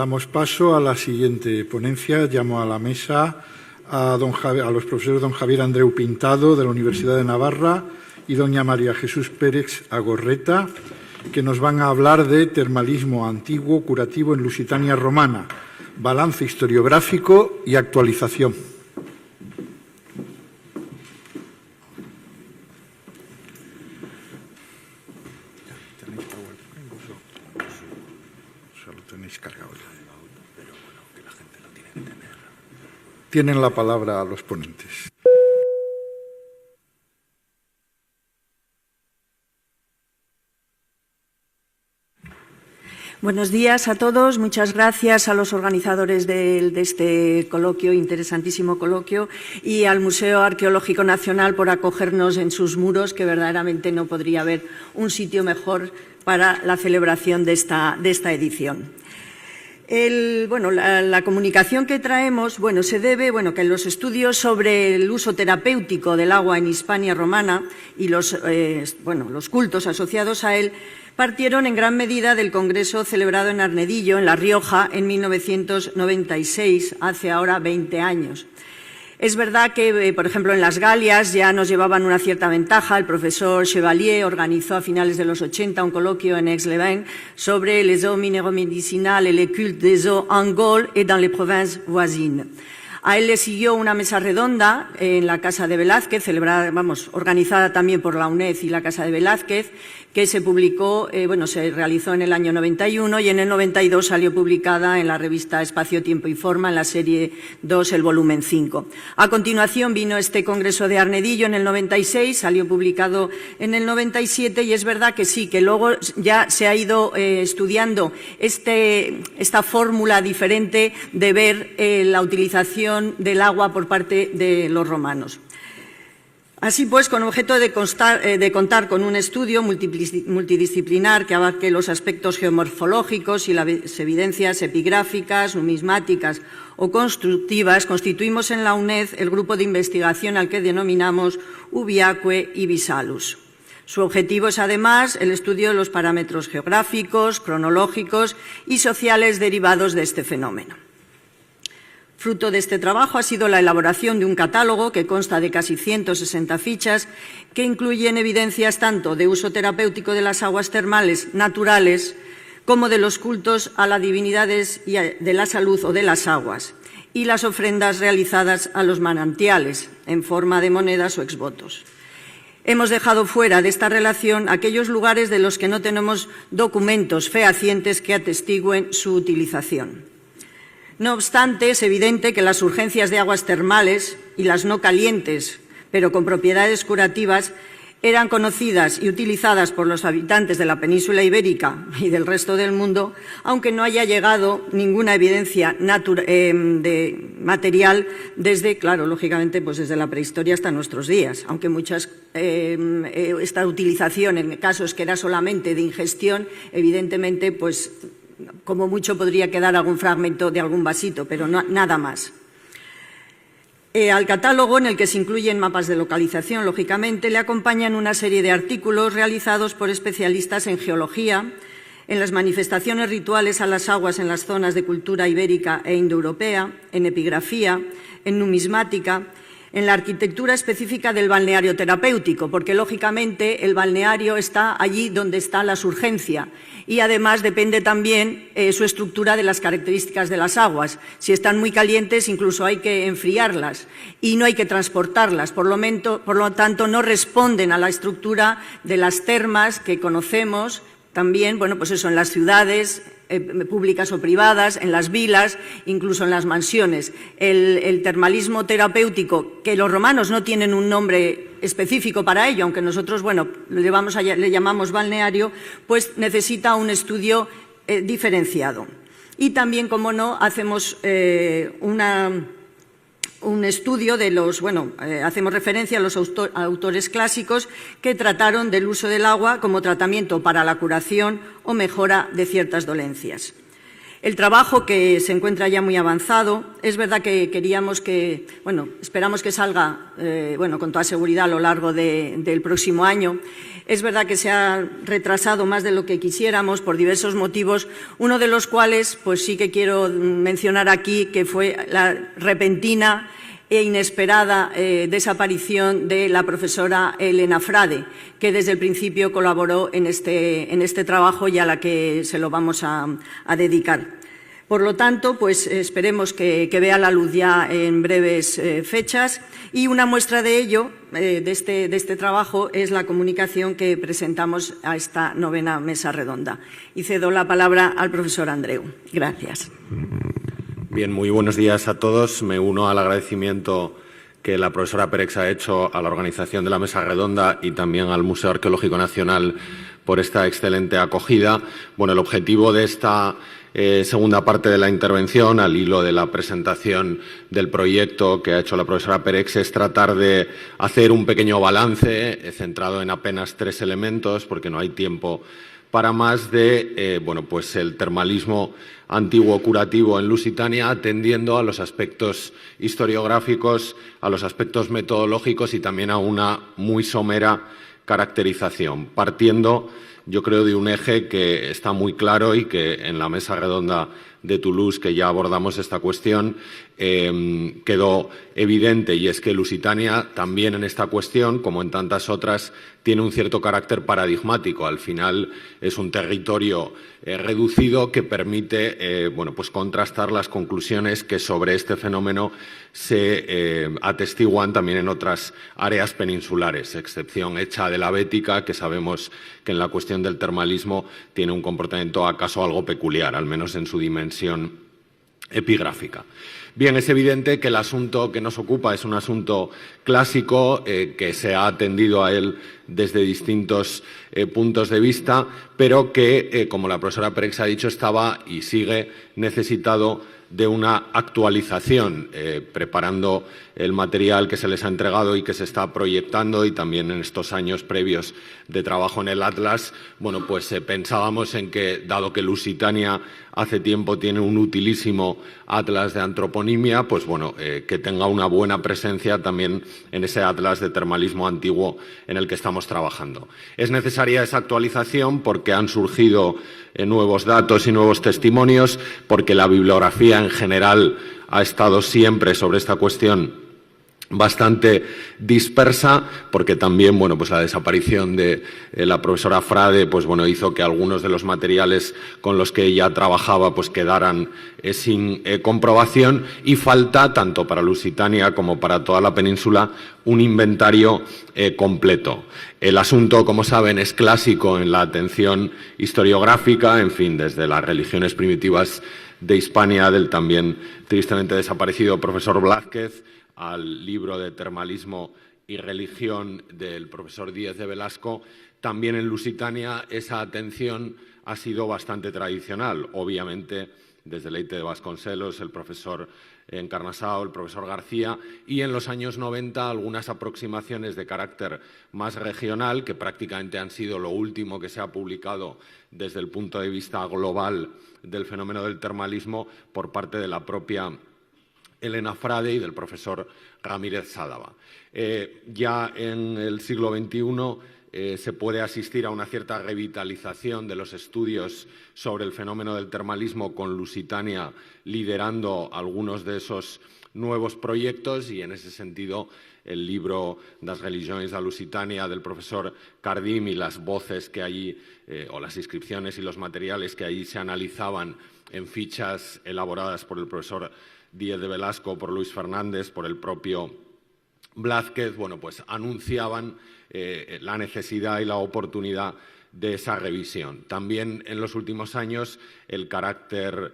Damos paso a la siguiente ponencia. Llamo a la mesa a los profesores don Javier Andreu Pintado, de la Universidad de Navarra, y doña María Jesús Pérez Agorreta, que nos van a hablar de termalismo antiguo curativo en Lusitania romana, balance historiográfico y actualización. Tienen la palabra los ponentes. Buenos días a todos. Muchas gracias a los organizadores de este coloquio, interesantísimo coloquio, y al Museo Arqueológico Nacional por acogernos en sus muros, que verdaderamente no podría haber un sitio mejor para la celebración de esta edición. La comunicación que traemos se debe que los estudios sobre el uso terapéutico del agua en Hispania romana y los cultos asociados a él partieron en gran medida del congreso celebrado en Arnedillo, en La Rioja, en 1996, hace ahora 20 años. Es verdad que, por ejemplo, en las Galias ya nos llevaban una cierta ventaja. El profesor Chevalier organizó a finales de los 80 un coloquio en Aix-les-Bains sobre les eaux minéraux-médicinales et le culte des eaux en Gaule et dans les provinces voisines. A él le siguió una mesa redonda en la Casa de Velázquez, organizada también por la UNED y la Casa de Velázquez, que se publicó, se realizó en el año 91 y en el 92 salió publicada en la revista Espacio, Tiempo y Forma, en la serie 2, el volumen 5. A continuación vino este congreso de Arnedillo en el 96, salió publicado en el 97 y es verdad que sí, que luego ya se ha ido estudiando esta fórmula diferente de ver la utilización del agua por parte de los romanos. Así pues, con objeto de contar con un estudio multidisciplinar que abarque los aspectos geomorfológicos y las evidencias epigráficas, numismáticas o constructivas, constituimos en la UNED el grupo de investigación al que denominamos Ubiaque y Visalus. Su objetivo es, además, el estudio de los parámetros geográficos, cronológicos y sociales derivados de este fenómeno. Fruto de este trabajo ha sido la elaboración de un catálogo que consta de casi 160 fichas que incluyen evidencias tanto de uso terapéutico de las aguas termales naturales como de los cultos a las divinidades de la salud o de las aguas y las ofrendas realizadas a los manantiales en forma de monedas o exvotos. Hemos dejado fuera de esta relación aquellos lugares de los que no tenemos documentos fehacientes que atestiguen su utilización. No obstante, es evidente que las urgencias de aguas termales y las no calientes, pero con propiedades curativas, eran conocidas y utilizadas por los habitantes de la península ibérica y del resto del mundo, aunque no haya llegado ninguna evidencia material desde, lógicamente, desde la prehistoria hasta nuestros días, aunque esta utilización en casos que era solamente de ingestión, evidentemente, como mucho podría quedar algún fragmento de algún vasito, pero nada más. Al catálogo, en el que se incluyen mapas de localización, lógicamente, le acompañan una serie de artículos realizados por especialistas en geología, en las manifestaciones rituales a las aguas en las zonas de cultura ibérica e indoeuropea, en epigrafía, en numismática, en la arquitectura específica del balneario terapéutico, porque, lógicamente, el balneario está allí donde está la surgencia y, además, depende también su estructura de las características de las aguas. Si están muy calientes, incluso hay que enfriarlas y no hay que transportarlas. Por lo tanto, no responden a la estructura de las termas que conocemos también, en las ciudades públicas o privadas, en las vilas, incluso en las mansiones. El termalismo terapéutico, que los romanos no tienen un nombre específico para ello, aunque nosotros le llamamos balneario, necesita un estudio diferenciado. Y también, como no, hacemos un estudio de hacemos referencia a los autores clásicos que trataron del uso del agua como tratamiento para la curación o mejora de ciertas dolencias. El trabajo que se encuentra ya muy avanzado. Es verdad que queríamos que, esperamos que salga, con toda seguridad a lo largo del próximo año. Es verdad que se ha retrasado más de lo que quisiéramos por diversos motivos, uno de los cuales, pues sí que quiero mencionar aquí, que fue la repentina e inesperada desaparición de la profesora Elena Frade, que desde el principio colaboró en este trabajo y a la que se lo vamos a dedicar. Por lo tanto, pues esperemos que vea la luz ya en breves fechas, y una muestra de ello, de este trabajo, es la comunicación que presentamos a esta 9ª mesa redonda. Y cedo la palabra al profesor Andreu. Gracias. Bien, muy buenos días a todos. Me uno al agradecimiento que la profesora Pérez ha hecho a la organización de la Mesa Redonda y también al Museo Arqueológico Nacional por esta excelente acogida. Bueno, el objetivo de esta segunda parte de la intervención, al hilo de la presentación del proyecto que ha hecho la profesora Pérez, es tratar de hacer un pequeño balance centrado en apenas 3 elementos, porque no hay tiempo para más, de el termalismo antiguo curativo en Lusitania, atendiendo a los aspectos historiográficos, a los aspectos metodológicos y también a una muy somera caracterización, partiendo, yo creo, de un eje que está muy claro y que en la mesa redonda de Toulouse, que ya abordamos esta cuestión, quedó evidente, y es que Lusitania también en esta cuestión, como en tantas otras, tiene un cierto carácter paradigmático. Al final es un territorio reducido que permite contrastar las conclusiones que sobre este fenómeno se atestiguan también en otras áreas peninsulares, excepción hecha de la Bética, que sabemos que en la cuestión del termalismo tiene un comportamiento acaso algo peculiar, al menos en su dimensión epigráfica. Bien, es evidente que el asunto que nos ocupa es un asunto clásico, que se ha atendido a él desde distintos puntos de vista, pero que, como la profesora Pérez ha dicho, estaba y sigue necesitado de una actualización, preparando el material que se les ha entregado y que se está proyectando, y también en estos años previos de trabajo en el Atlas, pensábamos en que, dado que Lusitania hace tiempo tiene un utilísimo Atlas de antroponimia, que tenga una buena presencia también en ese Atlas de termalismo antiguo en el que estamos trabajando. Es necesaria esa actualización porque han surgido nuevos datos y nuevos testimonios, porque la bibliografía en general ha estado siempre sobre esta cuestión bastante dispersa, porque también la desaparición de la profesora Frade hizo que algunos de los materiales con los que ella trabajaba quedaran sin comprobación, y falta, tanto para Lusitania como para toda la península, un inventario completo. El asunto, como saben, es clásico en la atención historiográfica, desde las religiones primitivas de Hispania, del también tristemente desaparecido profesor Blázquez, al libro de Termalismo y Religión del profesor Díez de Velasco. También en Lusitania esa atención ha sido bastante tradicional, obviamente desde Leite de Vasconcelos, el profesor Encarnasao, el profesor García, y en los años 90 algunas aproximaciones de carácter más regional, que prácticamente han sido lo último que se ha publicado desde el punto de vista global del fenómeno del termalismo por parte de la propia Elena Frade y del profesor Ramírez Sádava. Ya en el siglo XXI se puede asistir a una cierta revitalización de los estudios sobre el fenómeno del termalismo, con Lusitania liderando algunos de esos nuevos proyectos, y en ese sentido el libro Das Religions de Lusitania del profesor Cardim y las voces que allí, o las inscripciones y los materiales que allí se analizaban en fichas elaboradas por el profesor Díez de Velasco, por Luis Fernández, por el propio Blázquez, anunciaban la necesidad y la oportunidad de esa revisión. También en los últimos años el carácter,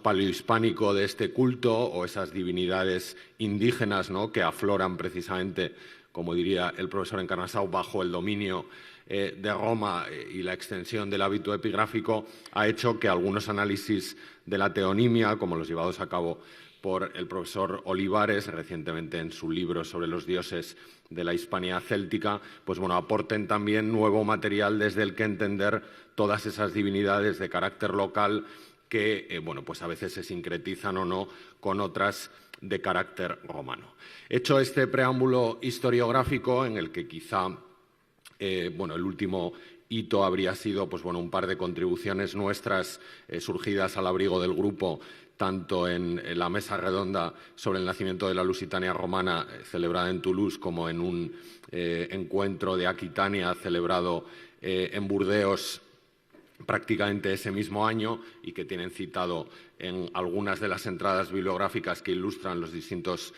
paleohispánico de este culto, o esas divinidades indígenas, que afloran precisamente, como diría el profesor Encarnasao, bajo el dominio de Roma y la extensión del hábito epigráfico, ha hecho que algunos análisis de la teonimia, como los llevados a cabo por el profesor Olivares recientemente en su libro sobre los dioses de la Hispania céltica, aporten también nuevo material desde el que entender todas esas divinidades de carácter local que bueno, pues a veces se sincretizan o no con otras de carácter romano. Hecho este preámbulo historiográfico, en el que quizá bueno, el último hito habría sido pues, bueno, un par de contribuciones nuestras surgidas al abrigo del grupo, tanto en la mesa redonda sobre el nacimiento de la Lusitania romana celebrada en Toulouse como en un encuentro de Aquitania celebrado en Burdeos prácticamente ese mismo año y que tienen citado en algunas de las entradas bibliográficas que ilustran los distintos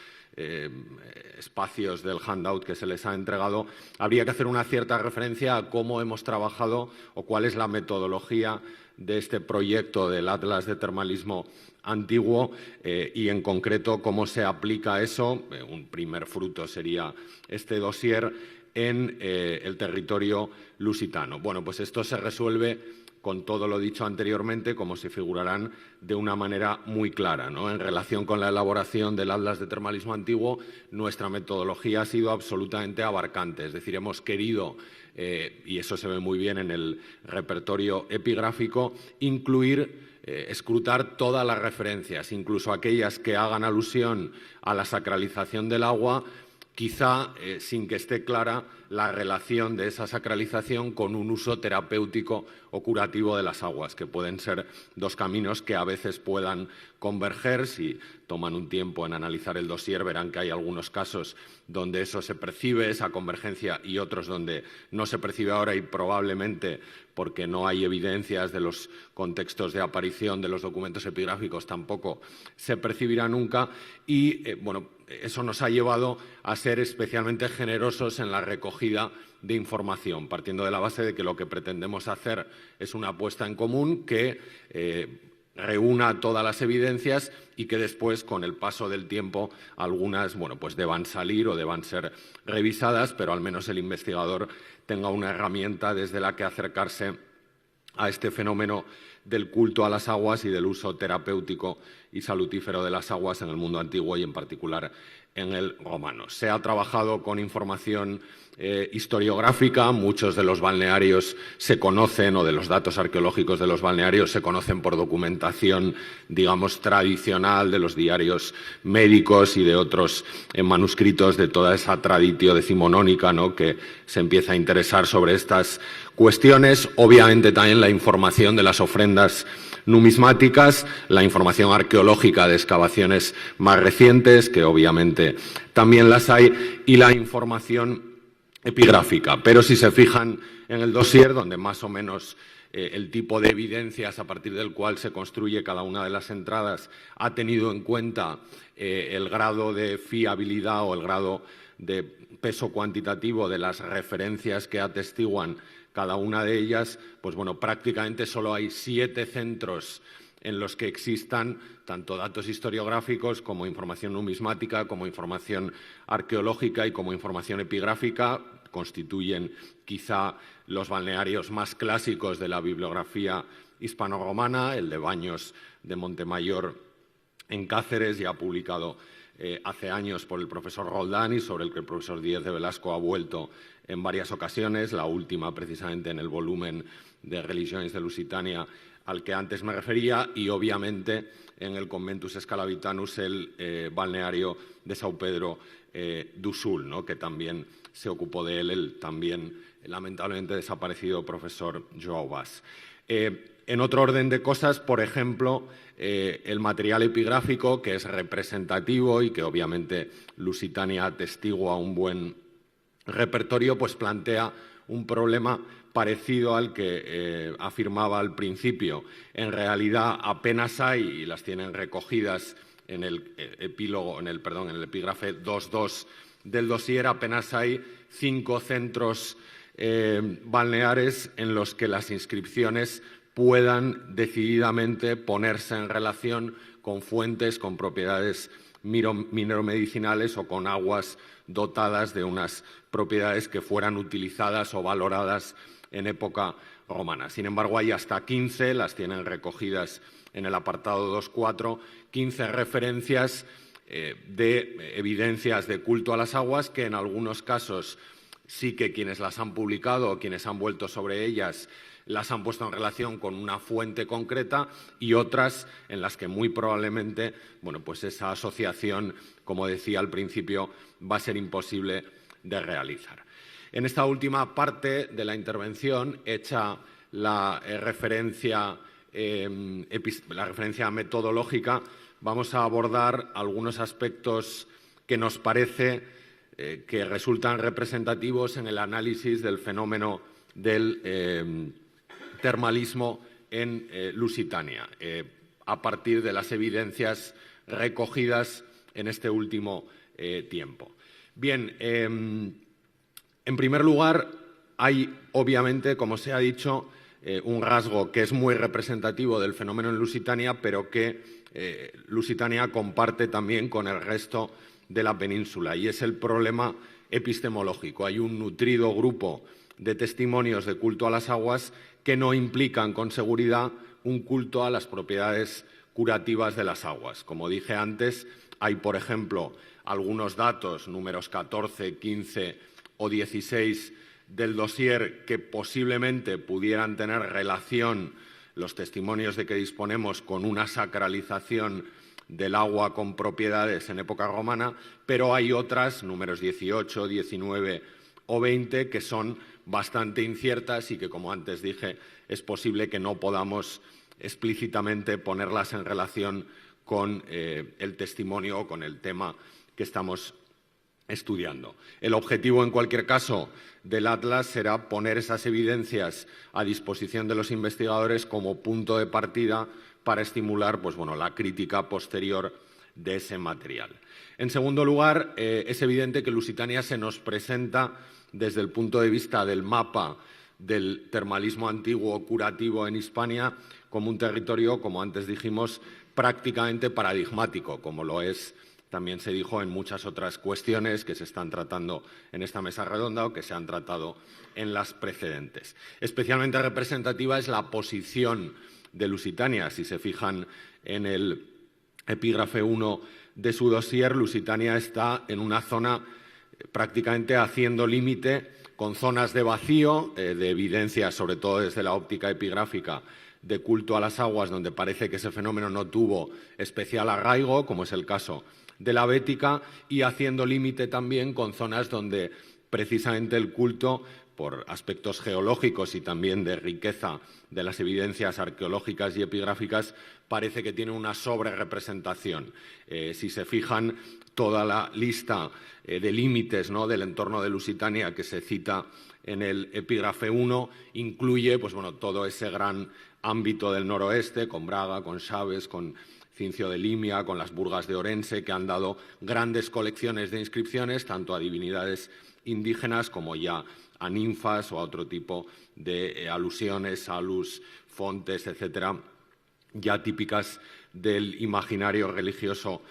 espacios del handout que se les ha entregado, habría que hacer una cierta referencia a cómo hemos trabajado o cuál es la metodología de este proyecto del Atlas de Termalismo Antiguo y, en concreto, cómo se aplica eso. Un primer fruto sería este dossier en el territorio lusitano. Bueno, pues esto se resuelve con todo lo dicho anteriormente, como se figurarán de una manera muy clara, ¿no? En relación con la elaboración del Atlas de Termalismo Antiguo, nuestra metodología ha sido absolutamente abarcante. Es decir, hemos querido, y eso se ve muy bien en el repertorio epigráfico, incluir, escrutar todas las referencias, incluso aquellas que hagan alusión a la sacralización del agua, quizá sin que esté clara la relación de esa sacralización con un uso terapéutico o curativo de las aguas, que pueden ser dos caminos que a veces puedan converger. Si toman un tiempo en analizar el dossier, verán que hay algunos casos donde eso se percibe, esa convergencia, y otros donde no se percibe ahora y probablemente porque no hay evidencias de los contextos de aparición de los documentos epigráficos tampoco se percibirá nunca. Y, bueno, eso nos ha llevado a ser especialmente generosos en la recogida de información, partiendo de la base de que lo que pretendemos hacer es una apuesta en común que reúna todas las evidencias y que después, con el paso del tiempo, algunas bueno, pues deban salir o deban ser revisadas, pero al menos el investigador tenga una herramienta desde la que acercarse a este fenómeno del culto a las aguas y del uso terapéutico y salutífero de las aguas en el mundo antiguo y, en particular, en el romano. Se ha trabajado con información historiográfica. Muchos de los balnearios se conocen, o de los datos arqueológicos de los balnearios se conocen por documentación, digamos, tradicional de los diarios médicos y de otros manuscritos de toda esa traditio decimonónica, ¿no?, que se empieza a interesar sobre estas cuestiones. Obviamente también la información de las ofrendas numismáticas, la información arqueológica de excavaciones más recientes, que obviamente también las hay, y la información epigráfica. Pero si se fijan en el dossier, donde más o menos el tipo de evidencias a partir del cual se construye cada una de las entradas ha tenido en cuenta el grado de fiabilidad o el grado de peso cuantitativo de las referencias que atestiguan cada una de ellas, pues bueno, prácticamente solo hay 7 centros en los que existan tanto datos historiográficos como información numismática, como información arqueológica y como información epigráfica. Constituyen quizá los balnearios más clásicos de la bibliografía hispano-romana, el de Baños de Montemayor en Cáceres, ya publicado hace años por el profesor Roldán y sobre el que el profesor Díez de Velasco ha vuelto en varias ocasiones, la última precisamente en el volumen de Religiones de Lusitania al que antes me refería, y obviamente en el Conventus Scalavitanus el balneario de São Pedro do Sul, ¿no?, que también se ocupó de él el también lamentablemente desaparecido profesor Joao Vaz. En otro orden de cosas, por ejemplo, el material epigráfico, que es representativo y que obviamente Lusitania atestigua un buen repertorio, pues plantea un problema parecido al que afirmaba al principio. En realidad apenas hay, y las tienen recogidas en el epílogo, en el epígrafe 2.2 del dossier, apenas hay 5 centros balneares en los que las inscripciones puedan decididamente ponerse en relación con fuentes, con propiedades mineromedicinales o con aguas dotadas de unas propiedades que fueran utilizadas o valoradas en época romana. Sin embargo, hay hasta 15, las tienen recogidas en el apartado 2.4, 15 referencias de evidencias de culto a las aguas que en algunos casos sí que quienes las han publicado o quienes han vuelto sobre ellas las han puesto en relación con una fuente concreta, y otras en las que muy probablemente, bueno, pues esa asociación, como decía al principio, va a ser imposible de realizar. En esta última parte de la intervención, hecha la referencia metodológica, vamos a abordar algunos aspectos que nos parece que resultan representativos en el análisis del fenómeno del termalismo en Lusitania, a partir de las evidencias recogidas en este último tiempo. Bien, en primer lugar, hay, obviamente, como se ha dicho, un rasgo que es muy representativo del fenómeno en Lusitania, pero que Lusitania comparte también con el resto de la península, y es el problema epistemológico. Hay un nutrido grupo de testimonios de culto a las aguas que no implican con seguridad un culto a las propiedades curativas de las aguas. Como dije antes, hay, por ejemplo, algunos datos, números 14, 15 o 16 del dossier, que posiblemente pudieran tener relación, los testimonios de que disponemos, con una sacralización del agua con propiedades en época romana, pero hay otras, números 18, 19 o 20, que son bastante inciertas y que, como antes dije, es posible que no podamos explícitamente ponerlas en relación con el testimonio o con el tema que estamos estudiando. El objetivo, en cualquier caso, del Atlas será poner esas evidencias a disposición de los investigadores como punto de partida para estimular, pues, bueno, la crítica posterior de ese material. En segundo lugar, es evidente que Lusitania se nos presenta desde el punto de vista del mapa del termalismo antiguo curativo en Hispania como un territorio, como antes dijimos, prácticamente paradigmático, como lo es, también se dijo, en muchas otras cuestiones que se están tratando en esta mesa redonda o que se han tratado en las precedentes. Especialmente representativa es la posición de Lusitania. Si se fijan en el epígrafe 1 de su dossier, Lusitania está en una zona prácticamente haciendo límite con zonas de vacío, de evidencia, sobre todo desde la óptica epigráfica, de culto a las aguas, donde parece que ese fenómeno no tuvo especial arraigo, como es el caso de la Bética, y haciendo límite también con zonas donde precisamente el culto, por aspectos geológicos y también de riqueza de las evidencias arqueológicas y epigráficas, parece que tiene una sobrerepresentación. Si se fijan, toda la lista de límites, ¿no?, del entorno de Lusitania que se cita en el epígrafe 1 incluye, pues, bueno, todo ese gran ámbito del noroeste, con Braga, con Chaves, con Cincio de Limia, con las Burgas de Orense, que han dado grandes colecciones de inscripciones, tanto a divinidades indígenas como ya a ninfas o a otro tipo de alusiones, salus, fontes, etcétera, ya típicas del imaginario religioso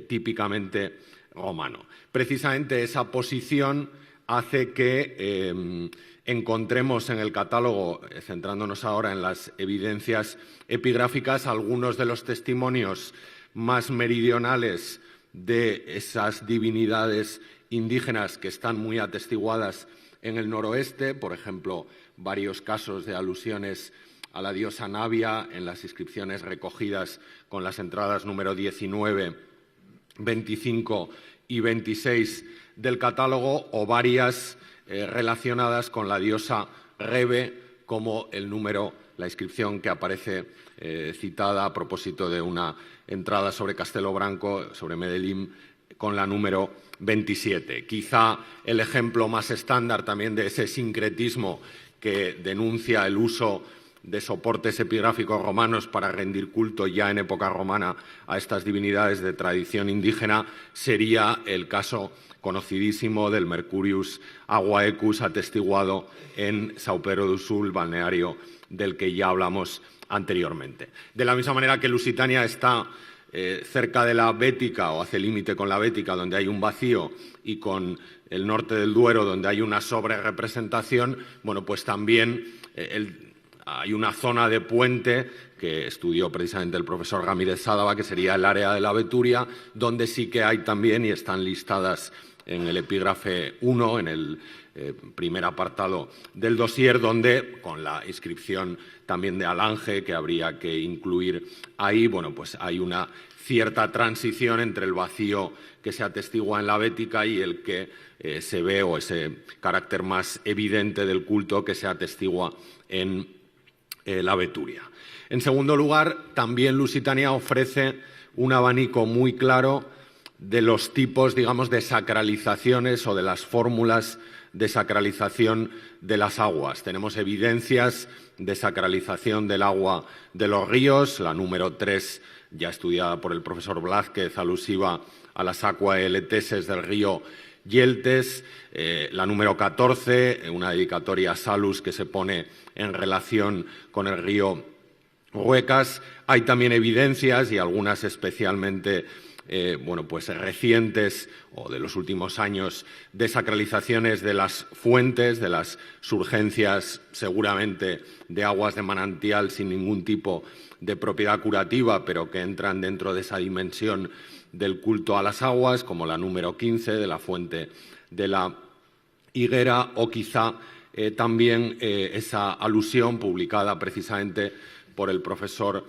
típicamente romano. Precisamente esa posición hace que encontremos en el catálogo, centrándonos ahora en las evidencias epigráficas, algunos de los testimonios más meridionales de esas divinidades indígenas que están muy atestiguadas en el noroeste, por ejemplo, varios casos de alusiones a la diosa Navia en las inscripciones recogidas con las entradas número 19, 25 y 26 del catálogo, o varias relacionadas con la diosa Rebe, como la inscripción que aparece citada a propósito de una entrada sobre Castelo Branco, sobre Medellín, con la número 27. Quizá el ejemplo más estándar también de ese sincretismo que denuncia el uso de soportes epigráficos romanos para rendir culto ya en época romana a estas divinidades de tradición indígena sería el caso conocidísimo del Mercurius Aguaecus, atestiguado en São Pedro do Sul, balneario del que ya hablamos anteriormente. De la misma manera que Lusitania está cerca de la Bética, o hace límite con la Bética, donde hay un vacío, y con el norte del Duero, donde hay una sobrerepresentación, bueno, pues también hay una zona de puente que estudió precisamente el profesor Ramírez Sádava, que sería el área de la Beturia, donde sí que hay también, y están listadas en el epígrafe 1, en el primer apartado del dossier, donde, con la inscripción también de Alange, que habría que incluir ahí, bueno, pues hay una cierta transición entre el vacío que se atestigua en la Bética y el que se ve, o ese carácter más evidente del culto que se atestigua en la Beturia. En segundo lugar, también Lusitania ofrece un abanico muy claro de los tipos, digamos, de sacralizaciones o de las fórmulas de sacralización de las aguas. Tenemos evidencias de sacralización del agua de los ríos, la número 3, ya estudiada por el profesor Blázquez, alusiva a las aquaeleteses del río Yeltes, la número 14, una dedicatoria a Salus que se pone en relación con el río Huecas. Hay también evidencias, y algunas especialmente pues recientes o de los últimos años, de sacralizaciones de las fuentes, de las surgencias seguramente de aguas de manantial sin ningún tipo de propiedad curativa, pero que entran dentro de esa dimensión del culto a las aguas, como la número 15 de la fuente de la Higuera, o quizá también esa alusión publicada precisamente por el profesor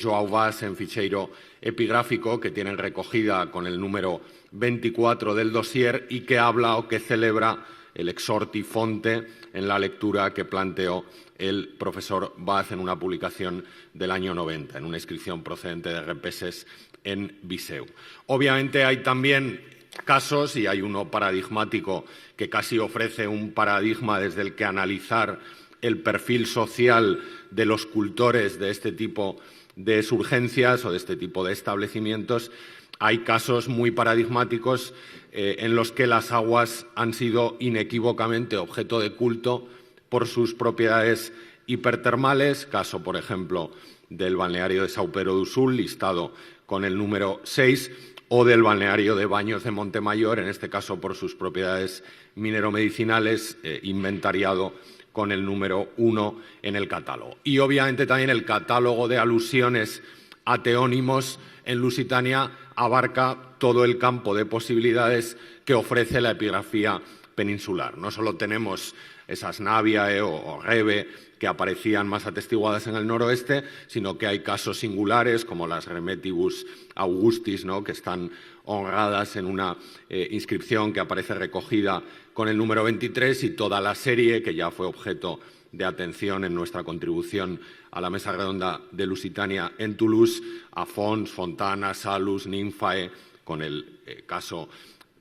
Joao Vaz en ficheiro epigráfico, que tienen recogida con el número 24 del dossier y que habla o que celebra el exhorti fonte en la lectura que planteó el profesor Vaz en una publicación del año 90, en una inscripción procedente de Repeses en Viseu. Obviamente hay también casos, y hay uno paradigmático que casi ofrece un paradigma desde el que analizar el perfil social de los cultores de este tipo de surgencias o de este tipo de establecimientos. Hay casos muy paradigmáticos en los que las aguas han sido inequívocamente objeto de culto por sus propiedades hipertermales, caso, por ejemplo, del balneario de São Pedro do Sul, listado con el número 6, o del balneario de Baños de Montemayor, en este caso por sus propiedades mineromedicinales, inventariado con el número 1 en el catálogo. Y, obviamente, también el catálogo de alusiones a teónimos en Lusitania abarca todo el campo de posibilidades que ofrece la epigrafía peninsular. No solo tenemos esas Naviae o Rebe que aparecían más atestiguadas en el noroeste, sino que hay casos singulares como las Remetibus Augustis, ¿no?, que están honradas en una inscripción que aparece recogida con el número 23, y toda la serie que ya fue objeto de atención en nuestra contribución a la Mesa Redonda de Lusitania en Toulouse, Afons, Fontana, Salus, Nymphae, con el caso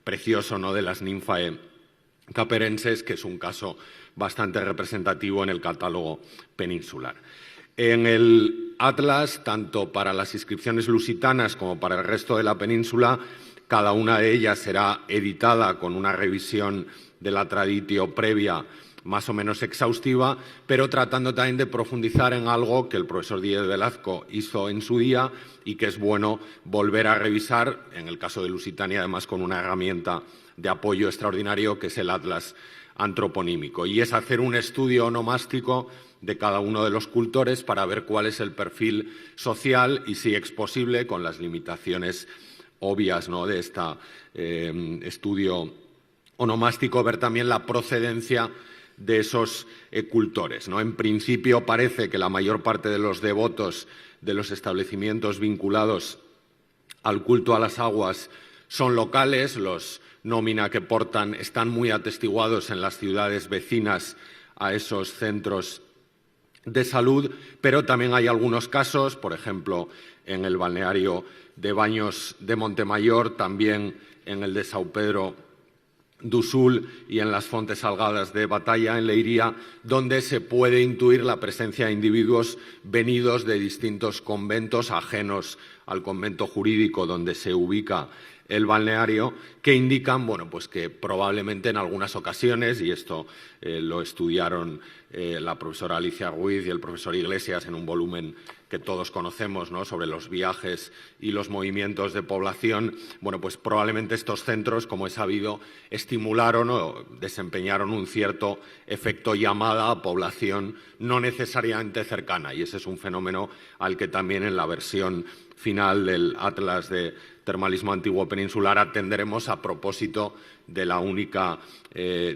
precioso, ¿no?, de las Nymphae caperenses, que es un caso bastante representativo en el catálogo peninsular. En el Atlas, tanto para las inscripciones lusitanas como para el resto de la península, cada una de ellas será editada con una revisión de la traditio previa más o menos exhaustiva, pero tratando también de profundizar en algo que el profesor Díez Velazco hizo en su día y que es bueno volver a revisar, en el caso de Lusitania, además con una herramienta de apoyo extraordinario que es el Atlas antroponímico, y es hacer un estudio onomástico de cada uno de los cultores para ver cuál es el perfil social y, si es posible, con las limitaciones obvias, ¿no?, de este estudio onomástico, ver también la procedencia de esos cultores, ¿no? En principio parece que la mayor parte de los devotos de los establecimientos vinculados al culto a las aguas son locales. Los nómina que portan están muy atestiguados en las ciudades vecinas a esos centros de salud, pero también hay algunos casos, por ejemplo, en el balneario de Baños de Montemayor, también en el de São Pedro do Sul y en las Fontes Salgadas de Batalla, en Leiría, donde se puede intuir la presencia de individuos venidos de distintos conventos ajenos al convento jurídico donde se ubica el balneario, que indican, bueno, pues que probablemente en algunas ocasiones, y esto lo estudiaron la profesora Alicia Ruiz y el profesor Iglesias en un volumen que todos conocemos, ¿no?, sobre los viajes y los movimientos de población, bueno, pues probablemente estos centros, como es sabido, estimularon o desempeñaron un cierto efecto llamada a población no necesariamente cercana, y ese es un fenómeno al que también en la versión final del Atlas de termalismo antiguo peninsular atenderemos a propósito de la única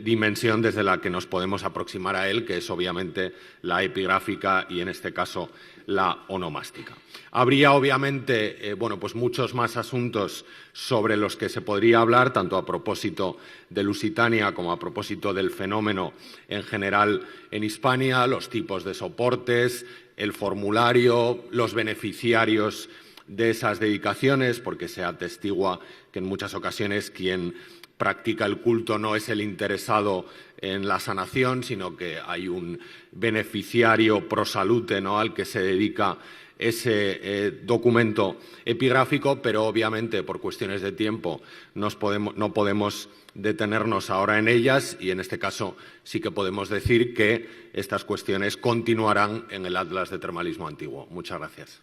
dimensión desde la que nos podemos aproximar a él, que es obviamente la epigráfica y, en este caso, la onomástica. Habría, obviamente, pues muchos más asuntos sobre los que se podría hablar, tanto a propósito de Lusitania como a propósito del fenómeno en general en Hispania, los tipos de soportes, el formulario, los beneficiarios de esas dedicaciones, porque se atestigua que en muchas ocasiones quien practica el culto no es el interesado en la sanación, sino que hay un beneficiario pro salute, ¿no?, al que se dedica ese documento epigráfico, pero obviamente por cuestiones de tiempo no podemos detenernos ahora en ellas, y en este caso sí que podemos decir que estas cuestiones continuarán en el Atlas de Termalismo Antiguo. Muchas gracias.